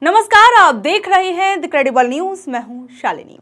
नमस्कार, आप देख रहे हैं द क्रेडिबल न्यूज। मैं हूं शालिनी।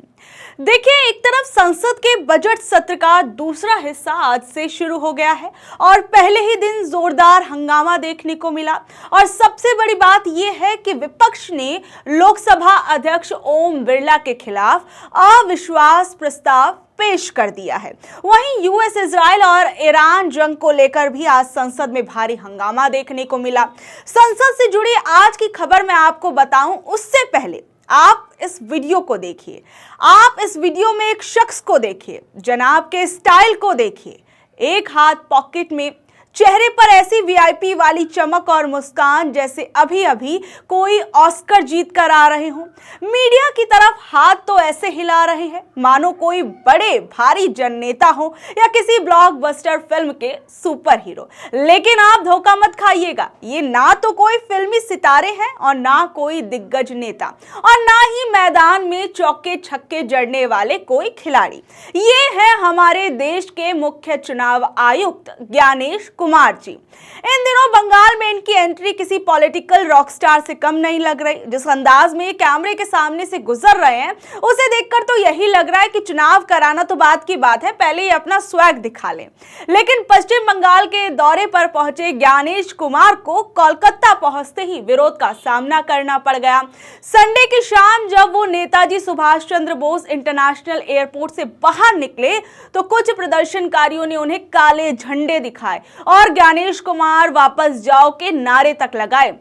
देखिए, एक तरफ संसद के बजट सत्र का दूसरा हिस्सा आज से शुरू हो गया है और पहले ही दिन जोरदार हंगामा देखने को मिला। और सबसे बड़ी बात यह है कि विपक्ष ने लोकसभा अध्यक्ष ओम बिरला के खिलाफ अविश्वास प्रस्ताव पेश कर दिया है। वहीं यूएस, इजराइल और ईरान जंग को लेकर भी आज संसद में भारी हंगामा देखने को मिला। संसद से जुड़ी आज की खबर मैं आपको बताऊं उससे पहले आप इस वीडियो को देखिए। आप इस वीडियो में एक शख्स को देखिए, जनाब के स्टाइल को देखिए। एक हाथ पॉकेट में, चेहरे पर ऐसी वीआईपी वाली चमक और मुस्कान जैसे अभी अभी कोई ऑस्कर जीत कर आ रहे हों। मीडिया की तरफ हाथ तो ऐसे हिला रहे हैं मानो कोई बड़े भारी जननेता हो या किसी ब्लॉकबस्टर फिल्म के सुपर हीरो। लेकिन आप धोखा मत खाइएगा, ये ना तो कोई फिल्मी सितारे हैं और ना कोई दिग्गज नेता और ना ही मैदान में चौके छक्के जड़ने वाले कोई खिलाड़ी। ये है हमारे देश के मुख्य चुनाव आयुक्त ज्ञानेश कुमार जी। इन दिनों बंगाल में इनकी एंट्री किसी पॉलिटिकल रॉकस्टार से कम नहीं लग रही। जिस अंदाज में ये कैमरे के सामने से गुजर रहे हैं उसे देखकर तो यही लग रहा है कि चुनाव कराना तो बात की बात है, पहले ही अपना स्वैग दिखा लें। लेकिन पश्चिम बंगाल के दौरे पर पहुंचे ज्ञानेश कुमार को कोलकाता पहुंचते ही विरोध का सामना करना पड़ गया। संडे की शाम जब वो नेताजी सुभाष चंद्र बोस इंटरनेशनल एयरपोर्ट से बाहर निकले तो कुछ प्रदर्शनकारियों ने उन्हें काले झंडे दिखाए और ज्ञानेश कुमार वापस जाओ के नारे तक लगाए।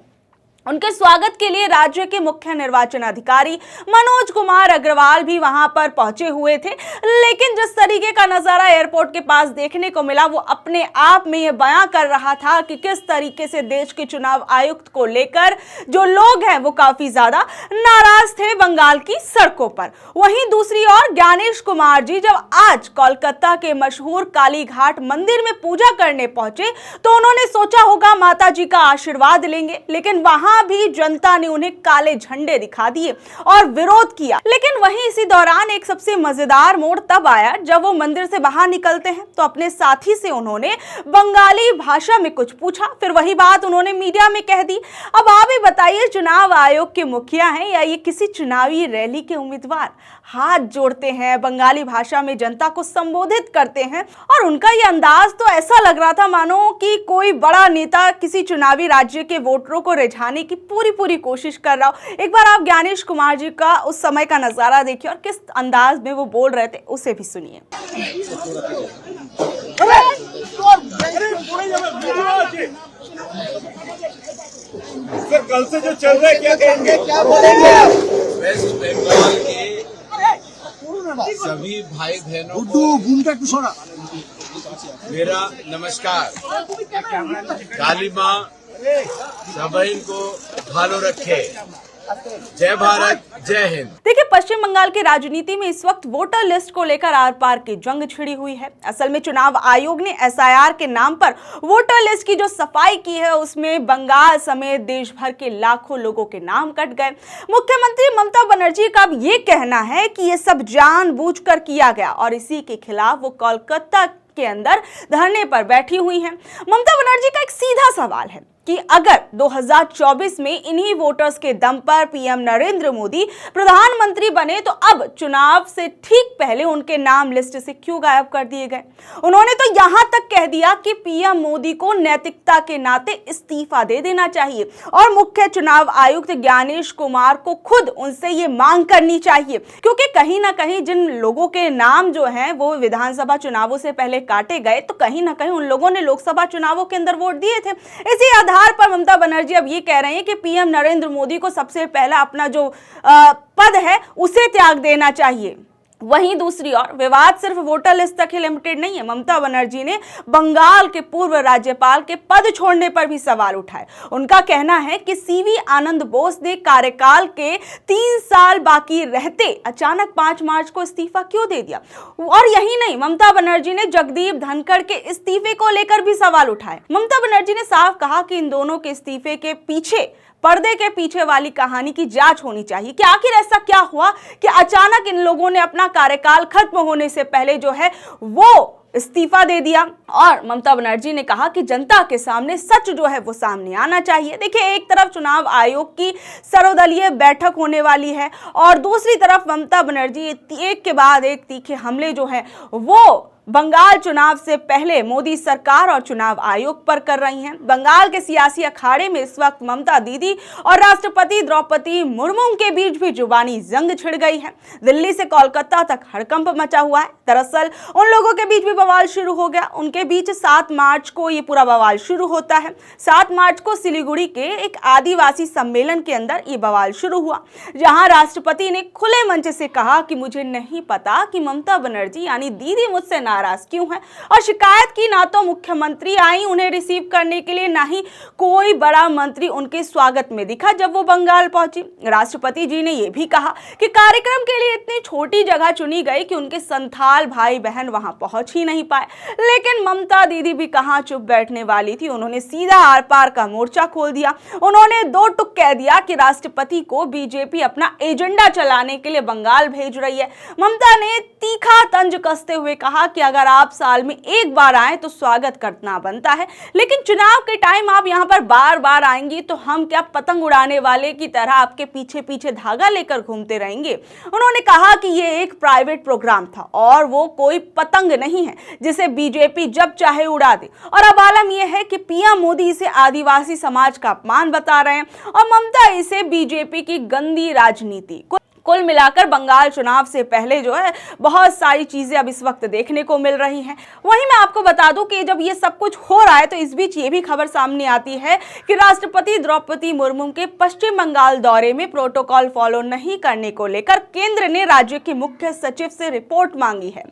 उनके स्वागत के लिए राज्य के मुख्य निर्वाचन अधिकारी मनोज कुमार अग्रवाल भी वहां पर पहुंचे हुए थे। लेकिन जिस तरीके का नजारा एयरपोर्ट के पास देखने को मिला वो अपने आप में यह बयां कर रहा था कि किस तरीके से देश के चुनाव आयुक्त को लेकर जो लोग हैं वो काफी ज्यादा नाराज थे बंगाल की सड़कों पर। वहीं दूसरी ओर ज्ञानेश कुमार जी जब आज कोलकाता के मशहूर काली घाट मंदिर में पूजा करने पहुंचे तो उन्होंने सोचा होगा माता जी का आशीर्वाद लेंगे, लेकिन वहां भी जनता ने उन्हें काले झंडे दिखा दिए और विरोध किया। लेकिन वहीं इसी दौरान एक सबसे मजेदार मोड़ तब आया जब वो मंदिर से बाहर निकलते हैं तो अपने साथी से उन्होंने बंगाली भाषा में कुछ पूछा, फिर वही बात उन्होंने मीडिया में कह दी। अब आप ही बताइए, चुनाव आयोग के मुखिया हैं या ये किसी चुनावी रैली के उम्मीदवार? हाथ जोड़ते हैं, बंगाली भाषा में जनता को संबोधित करते हैं और उनका ये अंदाज तो ऐसा लग रहा था मानो कि कोई बड़ा नेता किसी चुनावी राज्य के वोटरों को रिझाने की पूरी कोशिश कर रहा हो। एक बार आप ज्ञानेश कुमार जी का उस समय का नजारा देखिए और किस अंदाज में वो बोल रहे थे उसे भी सुनिए। कल से जो चल रहा है क्या कहेंगे, क्या बोलेंगे? वेस्ट बंगाल के सभी भाई बहनों को मेरा नमस्कार। काली माँ सभी को भालो रखे। जय भारत, जय हिंद। देखिए, पश्चिम बंगाल की राजनीति में इस वक्त वोटर लिस्ट को लेकर आर पार की जंग छिड़ी हुई है। असल में चुनाव आयोग ने एसआईआर के नाम पर वोटर लिस्ट की जो सफाई की है उसमें बंगाल समेत देश भर के लाखों लोगों के नाम कट गए। मुख्यमंत्री ममता बनर्जी का अब ये कहना है कि ये सब जानबूझकर किया गया और इसी के खिलाफ वो कोलकाता के अंदर धरने पर बैठी हुई हैं। ममता बनर्जी का एक सीधा सवाल है कि अगर 2024 में इन्हीं वोटर्स के दम पर पीएम नरेंद्र मोदी प्रधानमंत्री बने तो अब चुनाव से ठीक पहले उनके नाम लिस्ट से क्यों गायब कर दिए गए? उन्होंने तो यहां तक कह दिया कि पीएम मोदी को नैतिकता के नाते इस्तीफा दे देना चाहिए और मुख्य चुनाव आयुक्त ज्ञानेश कुमार को खुद उनसे ये मांग करनी चाहिए, क्योंकि कहीं ना कहीं जिन लोगों के नाम जो हैं वो विधानसभा चुनावों से पहले काटे गए तो कहीं ना कहीं उन लोगों ने लोकसभा चुनावों के अंदर वोट दिए थे। इसी आधार पर ममता बनर्जी अब ये कह रहे हैं कि पीएम नरेंद्र मोदी को सबसे पहला अपना जो पद है उसे त्याग देना चाहिए। वहीं दूसरी ओर विवाद सिर्फ वोटर लिस्ट तक ही लिमिटेड नहीं है। ममता बनर्जी ने बंगाल के पूर्व राज्यपाल के पद छोड़ने पर भी सवाल उठाए। उनका कहना है कि सीवी आनंद बोस ने कार्यकाल के 3 साल बाकी रहते अचानक 5 मार्च को इस्तीफा क्यों दे दिया। और यही नहीं, ममता बनर्जी ने जगदीप धनखड़ के इस्तीफे को लेकर भी सवाल उठाए। ममता बनर्जी ने साफ कहा कि इन दोनों के इस्तीफे के पीछे, पर्दे के पीछे वाली कहानी की जांच होनी चाहिए कि आखिर ऐसा क्या हुआ कि अचानक इन लोगों ने अपना कार्यकाल खत्म होने से पहले जो है वो इस्तीफा दे दिया और ममता बनर्जी ने कहा कि जनता के सामने सच जो है वो सामने आना चाहिए। देखिए, एक तरफ चुनाव आयोग की सर्वदलीय बैठक होने वाली है और दूसरी तरफ ममता बनर्जी एक के बाद एक तीखे हमले जो है वो बंगाल चुनाव से पहले मोदी सरकार और चुनाव आयोग पर कर रही हैं। बंगाल के सियासी अखाड़े में इस वक्त ममता दीदी और राष्ट्रपति द्रौपदी मुर्मू के बीच भी जुबानी जंग छिड़ गई है। दिल्ली से कोलकाता तक हड़कंप मचा हुआ है। दरअसल उन लोगों के बीच भी बवाल शुरू हो गया। उनके बीच 7 मार्च को ये पूरा बवाल शुरू होता है। 7 मार्च को सिलीगुड़ी के एक आदिवासी सम्मेलन के अंदर ये बवाल शुरू हुआ, जहां राष्ट्रपति ने खुले मंच से कहा कि मुझे नहीं पता कि ममता बनर्जी यानी दीदी मुझसे नाराज क्यों है, और शिकायत की ना तो मुख्यमंत्री आई उन्हें रिसीव करने के लिए, ना ही कोई बड़ा मंत्री उनके स्वागत में दिखा जब वो बंगाल पहुंची। राष्ट्रपति जी ने यह भी कहा कि कार्यक्रम के लिए इतनी छोटी जगह चुनी गई कि उनके संथाल भाई बहन वहां पहुंच ही नहीं पाए। लेकिन ममता दीदी भी कहां चुप बैठने वाली थी, उन्होंने सीधा आर पार का मोर्चा खोल दिया। उन्होंने 2 टुक कह दिया कि राष्ट्रपति को बीजेपी अपना एजेंडा चलाने के लिए बंगाल भेज रही है। ममता ने तीखा तंज कसते हुए कहा कि अगर आप साल में एक बार आए तो स्वागत करना बनता है, लेकिन चुनाव के टाइम आप यहां पर बार बार आएंगी तो हम क्या पतंग उड़ाने वाले की तरह आपके पीछे पीछे धागा लेकर घूमते रहेंगे। उन्होंने कहा कि यह एक प्राइवेट प्रोग्राम था और वो कोई पतंग नहीं है जिसे बीजेपी जब चाहे उड़ा दे। और अब आलम यह है कि पीएम मोदी इसे आदिवासी समाज का अपमान बता रहे हैं और ममता इसे बीजेपी की गंदी राजनीति। कुल मिलाकर बंगाल चुनाव से पहले जो है बहुत सारी चीजें अब इस वक्त देखने को मिल रही हैं। वहीं मैं आपको बता दूं कि जब ये सब कुछ हो रहा है तो इस बीच ये भी खबर सामने आती है कि राष्ट्रपति द्रौपदी मुर्मू के पश्चिम बंगाल दौरे में प्रोटोकॉल फॉलो नहीं करने को लेकर केंद्र ने राज्य के मुख्य सचिव से रिपोर्ट मांगी है।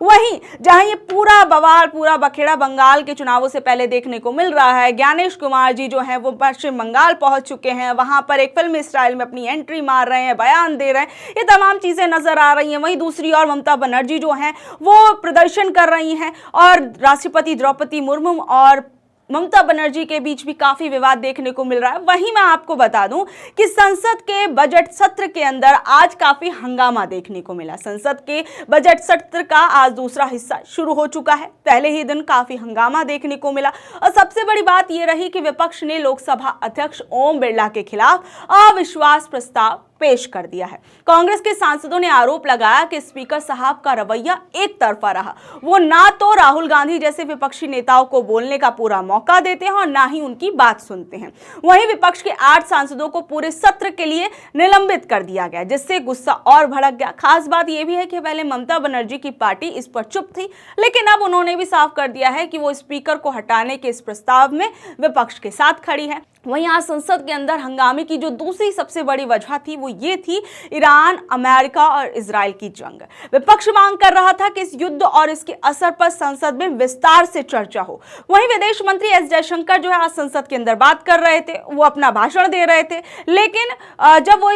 वहीं जहां ये पूरा बवाल, पूरा बखेड़ा बंगाल के चुनावों से पहले देखने को मिल रहा है, ज्ञानेश कुमार जी जो हैं वो पश्चिम बंगाल पहुंच चुके हैं, वहां पर एक फिल्मी स्टाइल में अपनी एंट्री मार रहे हैं, बयान दे रहे हैं, ये तमाम चीजें नजर आ रही हैं। वहीं दूसरी ओर ममता बनर्जी जो हैं वो प्रदर्शन कर रही हैं और राष्ट्रपति द्रौपदी मुर्मू और ममता बनर्जी के बीच भी काफी विवाद देखने को मिल रहा है। वहीं मैं आपको बता दूं कि संसद के बजट सत्र के अंदर आज काफी हंगामा देखने को मिला। संसद के बजट सत्र का आज दूसरा हिस्सा शुरू हो चुका है। पहले ही दिन काफी हंगामा देखने को मिला और सबसे बड़ी बात यह रही कि विपक्ष ने लोकसभा अध्यक्ष ओम बिरला के खिलाफ अविश्वास प्रस्ताव पेश कर दिया है। कांग्रेस के सांसदों ने आरोप लगाया कि स्पीकर साहब का रवैया एक तरफा रहा। वो ना तो राहुल गांधी जैसे विपक्षी नेताओं को बोलने का पूरा मौका देते हैं और ना ही उनकी बात सुनते हैं। वहीं विपक्ष के 8 सांसदों को पूरे सत्र के लिए निलंबित कर दिया गया, जिससे गुस्सा और भड़क गया। खास बात यह भी है कि पहले ममता बनर्जी की पार्टी इस पर चुप थी, लेकिन अब उन्होंने भी साफ कर दिया है कि वो स्पीकर को हटाने के इस प्रस्ताव में विपक्ष के साथ खड़ी है। वहीं आज संसद के अंदर हंगामे की जो दूसरी सबसे बड़ी वजह थी वो ये थी ईरान, अमेरिका और इजराइल की जंग। विपक्ष मांग कर रहा था कि इस युद्ध और इसके असर पर संसद में विस्तार से चर्चा हो। वहीं विदेश मंत्री एस जयशंकर जो है आज संसद के अंदर बात कर रहे थे, वो अपना भाषण दे रहे थे, लेकिन जब वो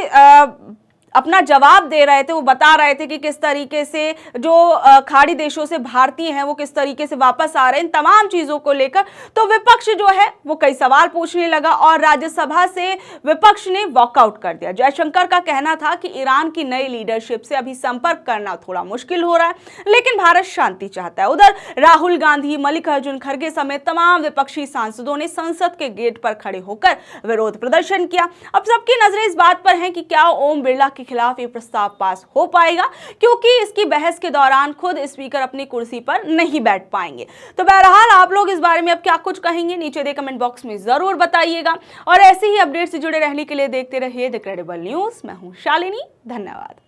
अपना जवाब दे रहे थे, वो बता रहे थे कि किस तरीके से जो खाड़ी देशों से भारतीय हैं वो किस तरीके से वापस आ रहे हैं, इन तमाम चीज़ों को लेकर तो विपक्ष जो है वो कई सवाल पूछने लगा और राज्यसभा से विपक्ष ने वॉकआउट कर दिया। जयशंकर का कहना था कि ईरान की नई लीडरशिप से अभी संपर्क करना थोड़ा मुश्किल हो रहा है, लेकिन भारत शांति चाहता है। उधर राहुल गांधी, मल्लिकार्जुन खड़गे समेत तमाम विपक्षी सांसदों ने संसद के गेट पर खड़े होकर विरोध प्रदर्शन किया। अब सबकी नजरें इस बात पर हैं कि क्या ओम बिरला के खिलाफ ये प्रस्ताव पास हो पाएगा, क्योंकि इसकी बहस के दौरान खुद स्पीकर अपनी कुर्सी पर नहीं बैठ पाएंगे। तो बहरहाल आप लोग इस बारे में अब क्या कुछ कहेंगे नीचे दे कमेंट बॉक्स में जरूर बताइएगा और ऐसे ही अपडेट से जुड़े रहने के लिए देखते रहिए द क्रेडिबल न्यूज। मैं हूं शालिनी, धन्यवाद।